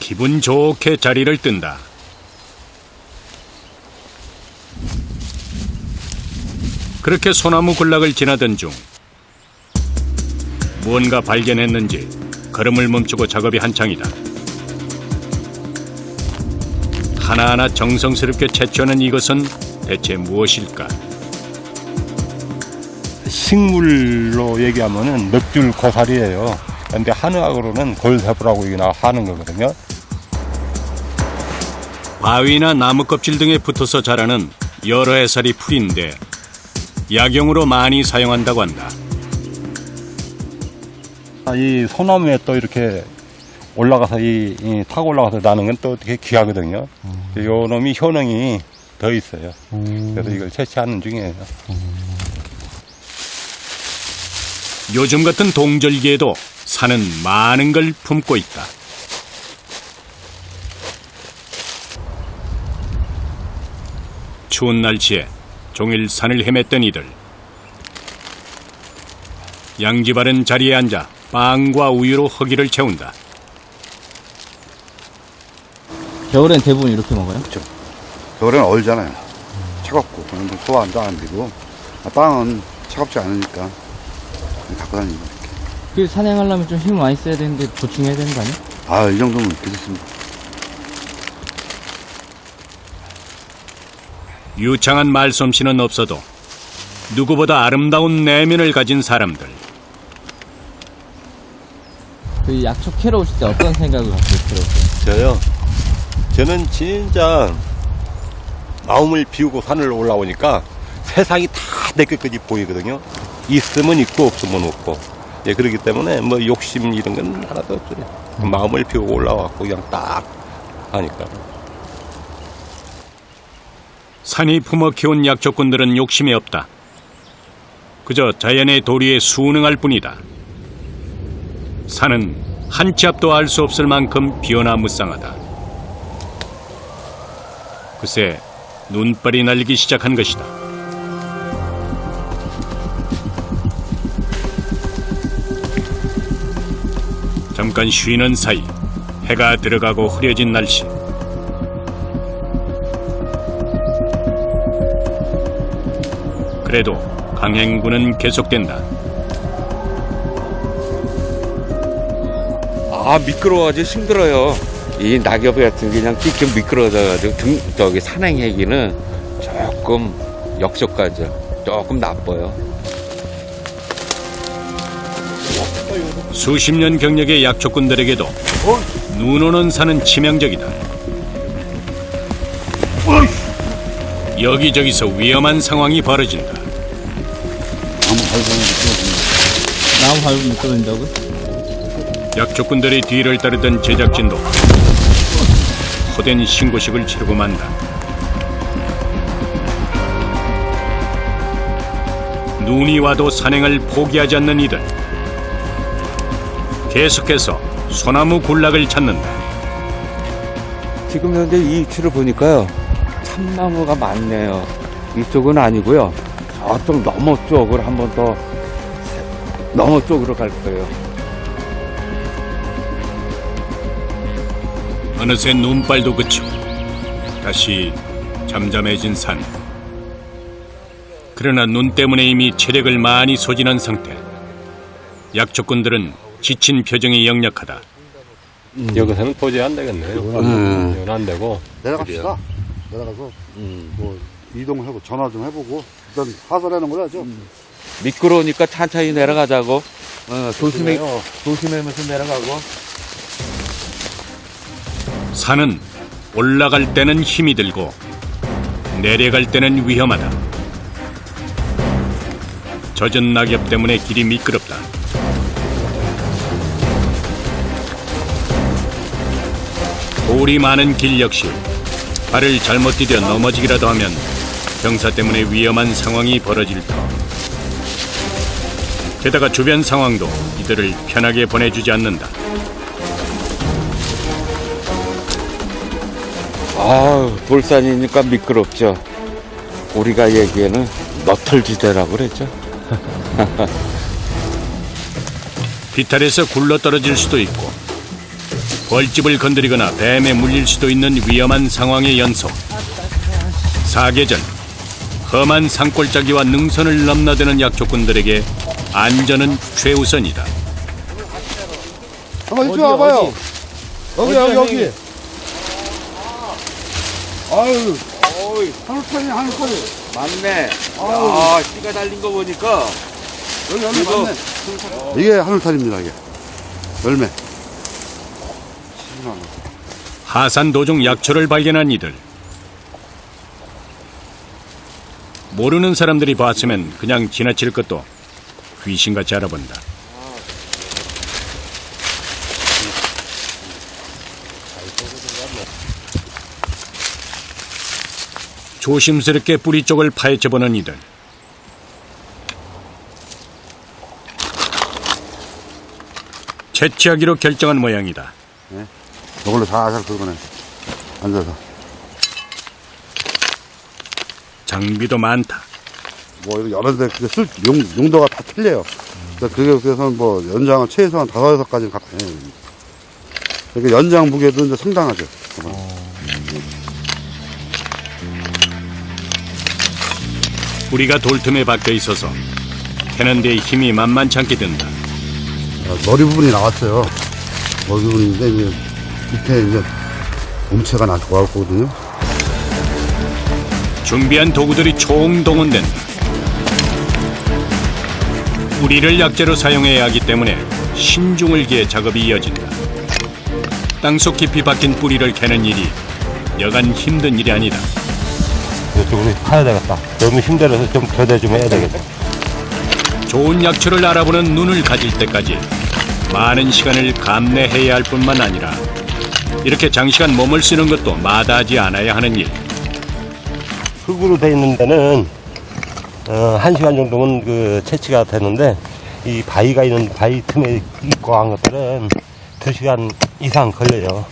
기분 좋게 자리를 뜬다. 그렇게 소나무 군락을 지나던 중 무언가 발견했는지 걸음을 멈추고 작업이 한창이다. 하나하나 정성스럽게 채취하는 이것은 대체 무엇일까? 식물로 얘기하면은 넉줄 고사리예요. 근데 한의학으로는 골세포라고 하는 거거든요. 바위나 나무 껍질 등에 붙어서 자라는 여러 해살이 풀인데 약용으로 많이 사용한다고 한다. 이 소나무에 또 이렇게 올라가서 타고 올라가서 나는 건 또 되게 귀하거든요. 요 놈이 효능이 더 있어요. 그래서 이걸 채취하는 중이에요. 요즘 같은 동절기에도 산은 많은 걸 품고 있다. 추운 날씨에 종일 산을 헤맸던 이들. 양지 바른 자리에 앉아 빵과 우유로 허기를 채운다. 겨울엔 대부분 이렇게 먹어요? 겨울에는 얼잖아요. 차갑고 그런 건 소화도 안 되고 빵은 차갑지 않으니까 갖고 다니는 거. 그 산행하려면 좀 힘 많이 써야 되는데 보충해야 되는 거 아니야? 아, 이 정도면 괜찮습니다. 유창한 말솜씨는 없어도 누구보다 아름다운 내면을 가진 사람들. 그 약초 캐러 오실 때 어떤 생각을 갖고 들어오세요? 저요? 저는 진짜 마음을 비우고 산을 올라오니까 세상이 다 내 끝까지 보이거든요. 있으면 있고 없으면 없고. 예, 그렇기 때문에 뭐 욕심 이런 건 하나도 없어요. 마음을 비우고 올라왔고 그냥 딱 하니까. 산이 품어 키운 약초꾼들은 욕심이 없다. 그저 자연의 도리에 순응할 뿐이다. 산은 한 치 앞도 알 수 없을 만큼 비어나무쌍하다. 글쎄, 눈발이 날리기 시작한 것이다. 잠깐 쉬는 사이 해가 들어가고 흐려진 날씨. 그래도 강행군은 계속된다. 아, 미끄러워가지고 힘들어요. 이 낙엽 같은 게 그냥 찢겨 미끄러져가지고 저기 산행하기는 조금 역적가죠. 조금 나빠요. 수십 년 경력의 약초꾼들에게도 눈 오는 산은 치명적이다. 여기저기서 위험한 상황이 벌어진다. 나무 밟으면 미끄러진다고? 약초꾼들의 뒤를 따르던 제작진도 호된 신고식을 치르고 만다. 눈이 와도 산행을 포기하지 않는 이들. 계속해서 소나무 군락을 찾는다. 지금 현재 이 위치를 보니까요, 참나무가 많네요. 이쪽은 아니고요. 저쪽 너머 쪽으로 한 번 더 너머 쪽으로 갈 거예요. 어느새 눈발도 그치고 다시 잠잠해진 산. 그러나 눈 때문에 이미 체력을 많이 소진한 상태. 약초꾼들은 지친 표정이 역력하다. 여기서는 도저히 안 되겠네요. 이건 안 되고. 내려갑시다. 내려가서 뭐 이동을 하고 전화 좀 해보고 일단 하산하는 걸 하죠. 미끄러우니까 천천히 내려가자고. 조심하면서 내려가고. 산은 올라갈 때는 힘이 들고 내려갈 때는 위험하다. 젖은 낙엽 때문에 길이 미끄럽다. 돌이 많은 길 역시 발을 잘못 디뎌 넘어지기라도 하면 경사 때문에 위험한 상황이 벌어질 터. 게다가 주변 상황도 이들을 편하게 보내주지 않는다. 돌산이니까 미끄럽죠. 우리가 얘기에는 너털지대라고 그랬죠. 비탈에서 굴러 떨어질 수도 있고 벌집을 건드리거나 뱀에 물릴 수도 있는 위험한 상황의 연속. 사계절 험한 산골짜기와 능선을 넘나드는 약초꾼들에게 안전은 최우선이다. 한번 이쪽 와봐요. 여기. 아유, 하늘파리. 맞네. 아, 씨가 달린 거 보니까. 여기 맞네. 이게 하늘탈입니다, 이게. 열매. 하산 도중 약초를 발견한 이들. 모르는 사람들이 봤으면 그냥 지나칠 것도 귀신같이 알아본다. 조심스럽게 뿌리 쪽을 파헤쳐보는 이들. 채취하기로 결정한 모양이다. 이걸로 살살 긁어내. 앉아서. 장비도 많다. 뭐, 이렇게 여러 데, 쓸, 용도가 다 틀려요. 그래서 뭐, 연장은 최소한 5~6까지는 갖다 해야 됩니다. 이렇게 연장 무게도 이제 상당하죠. 뿌리가 돌틈에 박혀 있어서 캐는 데 힘이 만만치 않게 든다. 머리 부분이 나왔어요. 머리 부분인데, 이제, 밑에 이제, 몸체가 나올 거거든요. 준비한 도구들이 총동원된다. 뿌리를 약재로 사용해야 하기 때문에 신중을 기해 작업이 이어진다. 땅속 깊이 박힌 뿌리를 캐는 일이 여간 힘든 일이 아니다. 이쪽으로 파야 되겠다. 너무 힘들어서 좀 교대 좀 해야 되겠다. 좋은 약초를 알아보는 눈을 가질 때까지 많은 시간을 감내해야 할 뿐만 아니라 이렇게 장시간 몸을 쓰는 것도 마다하지 않아야 하는 일. 흙으로 돼 있는 데는 1시간 정도면 그 채취가 되는데 이 바위가 있는 바위 틈에 있고 한 것들은 2시간 이상 걸려요.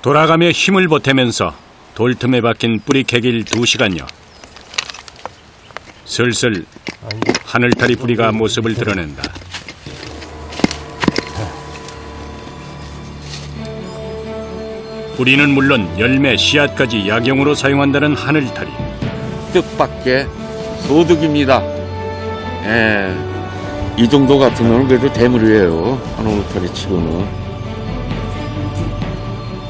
돌아가며 힘을 보태면서 돌틈에 박힌 뿌리 캐길 2시간여. 슬슬 하늘타리 뿌리가 모습을 드러낸다. 뿌리는 물론 열매, 씨앗까지 약용으로 사용한다는 하늘타리. 뜻밖의 소득입니다. 예. 이 정도 같으면 그래도 대물이에요. 하늘타리 치고는.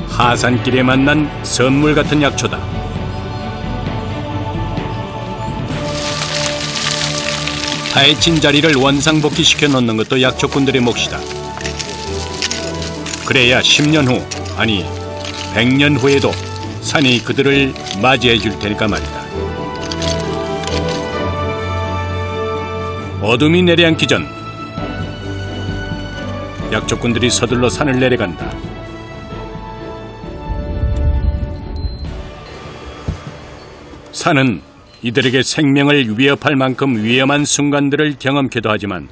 하산길에 만난 선물 같은 약초다. 파헤친 자리를 원상복귀시켜 놓는 것도 약초꾼들의 몫이다. 그래야 10년 후, 아니 100년 후에도 산이 그들을 맞이해 줄 테니까 말이다. 어둠이 내려앉기 전 약초꾼들이 서둘러 산을 내려간다. 산은 이들에게 생명을 위협할 만큼 위험한 순간들을 경험케도 하지만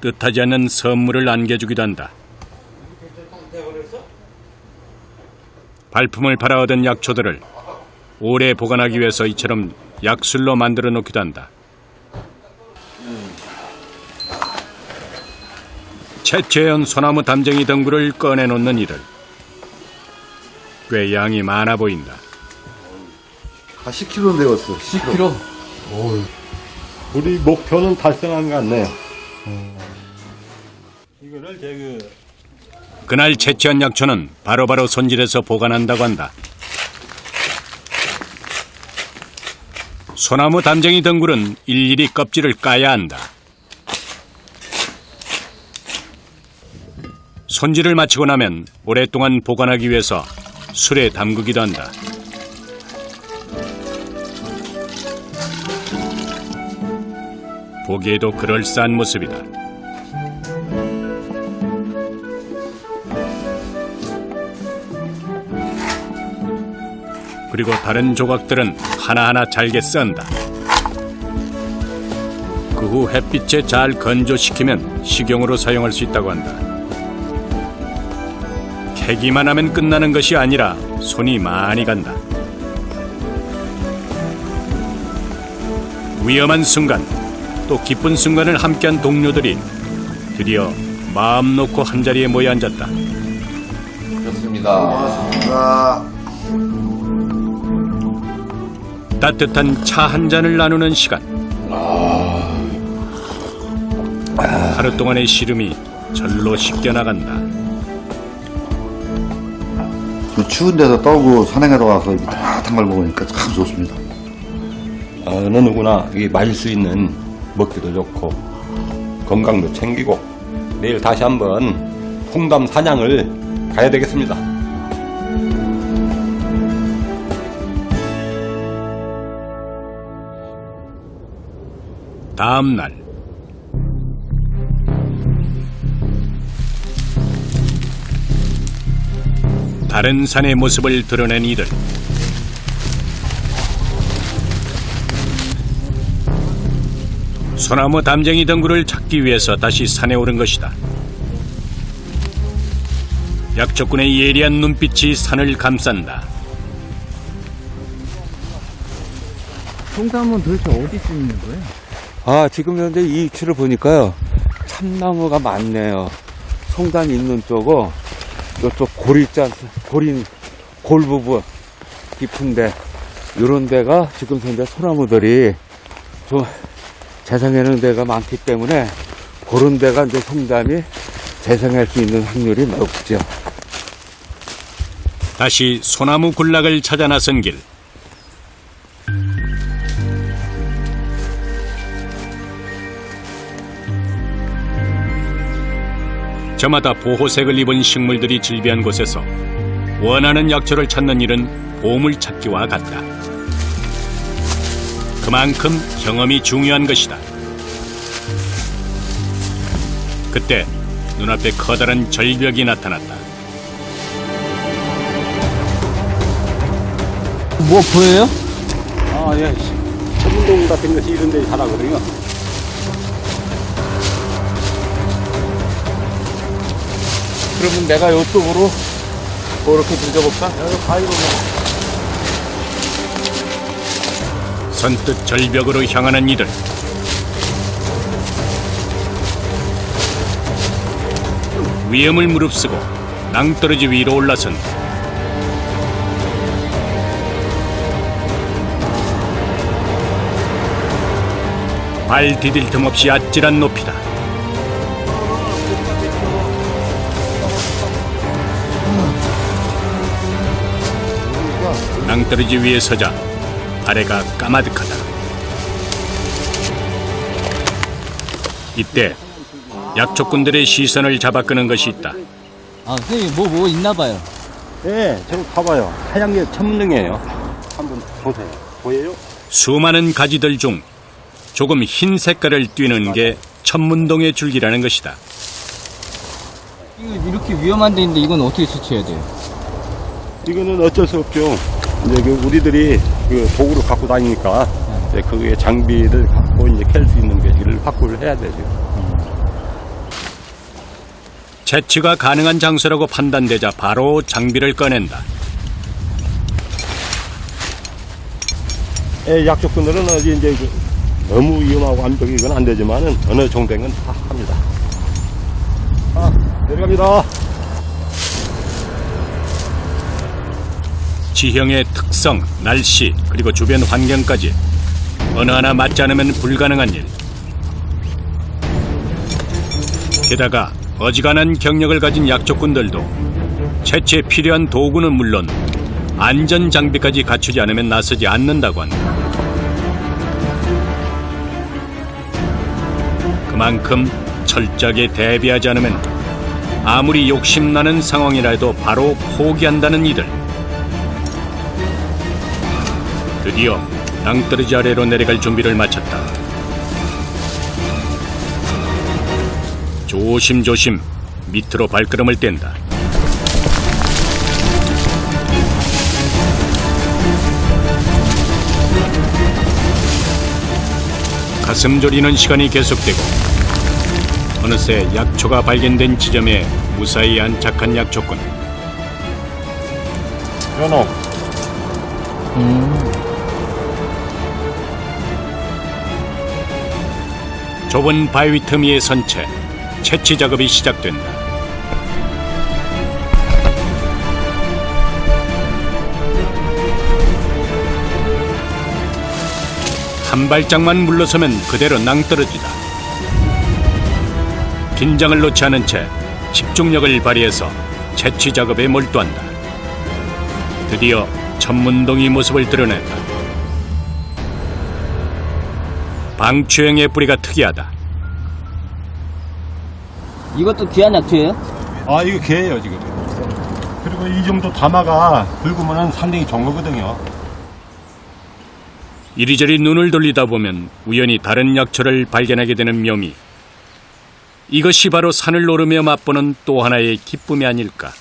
뜻하지 않은 선물을 안겨주기도 한다. 발품을 팔아 얻은 약초들을 오래 보관하기 위해서 이처럼 약술로 만들어 놓기도 한다. 채취해온 소나무 담쟁이 덩굴을 꺼내놓는 이들. 꽤 양이 많아 보인다. 한 10kg 되었어. 10kg. 우리 목표는 달성한 것 같네요. 이거를 그날 채취한 약초는 바로바로 손질해서 보관한다고 한다. 소나무 담쟁이 덩굴은 일일이 껍질을 까야 한다. 손질을 마치고 나면 오랫동안 보관하기 위해서 술에 담그기도 한다. 보기에도 그럴싸한 모습이다. 그리고 다른 조각들은 하나하나 잘게 썬다. 그 후 햇빛에 잘 건조시키면 식용으로 사용할 수 있다고 한다. 캐기만 하면 끝나는 것이 아니라 손이 많이 간다. 위험한 순간, 또 기쁜 순간을 함께한 동료들이 드디어 마음 놓고 한자리에 모여 앉았다. 좋습니다. 따뜻한 차 한 잔을 나누는 시간. 하루 동안의 시름이 절로 씻겨나간다. 추운 데서 떠오고 산행하러 가서 따뜻한 걸 먹으니까 참 좋습니다. 어느 누구나 이게 마실 수 있는 먹기도 좋고 건강도 챙기고 내일 다시 한번 홍담 사냥을 가야 되겠습니다. 다음 날 다른 산의 모습을 드러낸 이들. 소나무 담쟁이 덩굴을 찾기 위해서 다시 산에 오른 것이다. 약초꾼의 예리한 눈빛이 산을 감싼다. 송담은 도대체 어디쯤 있는 거예요? 아, 지금 현재 이 위치를 보니까요. 참나무가 많네요. 송단 있는 쪽은 이쪽 골 부분 깊은데, 요런 데가 지금 현재 소나무들이 좀 재생하는 데가 많기 때문에 그런 데가 이제 송담이 재생할 수 있는 확률이 높죠. 다시 소나무 군락을 찾아 나선 길. 저마다 보호색을 입은 식물들이 즐비한 곳에서 원하는 약초를 찾는 일은 보물찾기와 같다. 그만큼 경험이 중요한 것이다. 그때 눈앞에 커다란 절벽이 나타났다. 뭐 보여요? 아, 예. 천문동 같은 것이 이런 데 자라거든요. 그러면 내가 이쪽으로 이렇게 들려볼까? 선뜻 절벽으로 향하는 이들. 위험을 무릅쓰고 낭떠러지 위로 올라선다. 발 디딜 틈 없이 아찔한 높이다. 낭떠러지 위에 서자 아래가 까마득하다. 이때 약초꾼들의 시선을 잡아끄는 것이 있다. 아, 선생님 뭐 있나 봐요. 예, 저기 봐봐요. 하얀 게 천문등이에요. 한번 보세요. 보여요? 수많은 가지들 중 조금 흰 색깔을 띠는 게 천문동의 줄기라는 것이다. 이거 이렇게 위험한 데 있는데 이건 어떻게 처치해야 돼요? 이거는 어쩔 수 없죠. 이제 우리들이 그 도구를 갖고 다니니까 이제 그 장비를 갖고 이제 캘 수 있는 게를 확보를 해야 되죠. 채취가 가능한 장소라고 판단되자 바로 장비를 꺼낸다. 예, 약초꾼들은 어디 이제 너무 위험하고 완벽히 이건 안 되지만은 어느 정도는 다 합니다. 내려갑니다. 지형의 특성, 날씨, 그리고 주변 환경까지 어느 하나 맞지 않으면 불가능한 일. 게다가 어지간한 경력을 가진 약초꾼들도 채취에 필요한 도구는 물론 안전 장비까지 갖추지 않으면 나서지 않는다고 한다. 그만큼 철저하게 대비하지 않으면 아무리 욕심나는 상황이라도 바로 포기한다는 이들. 드디어 낭떠러지 아래로 내려갈 준비를 마쳤다. 조심조심 밑으로 발걸음을 뗀다. 가슴 졸이는 시간이 계속되고 어느새 약초가 발견된 지점에 무사히 안착한 약초꾼. 연호. 좁은 바위 틈 위에 선 채 채취 작업이 시작된다. 한 발짝만 물러서면 그대로 낭떠러지다. 긴장을 놓지 않은 채 집중력을 발휘해서 채취 작업에 몰두한다. 드디어 천문동이 모습을 드러낸다. 방추행의 뿌리가 특이하다. 이것도 귀한 약초예요? 아, 이거 개예요, 지금. 그리고 이 정도 담아가 긁으면 상당히 좋은 거거든요. 이리저리 눈을 돌리다 보면 우연히 다른 약초를 발견하게 되는 묘미. 이것이 바로 산을 오르며 맛보는 또 하나의 기쁨이 아닐까.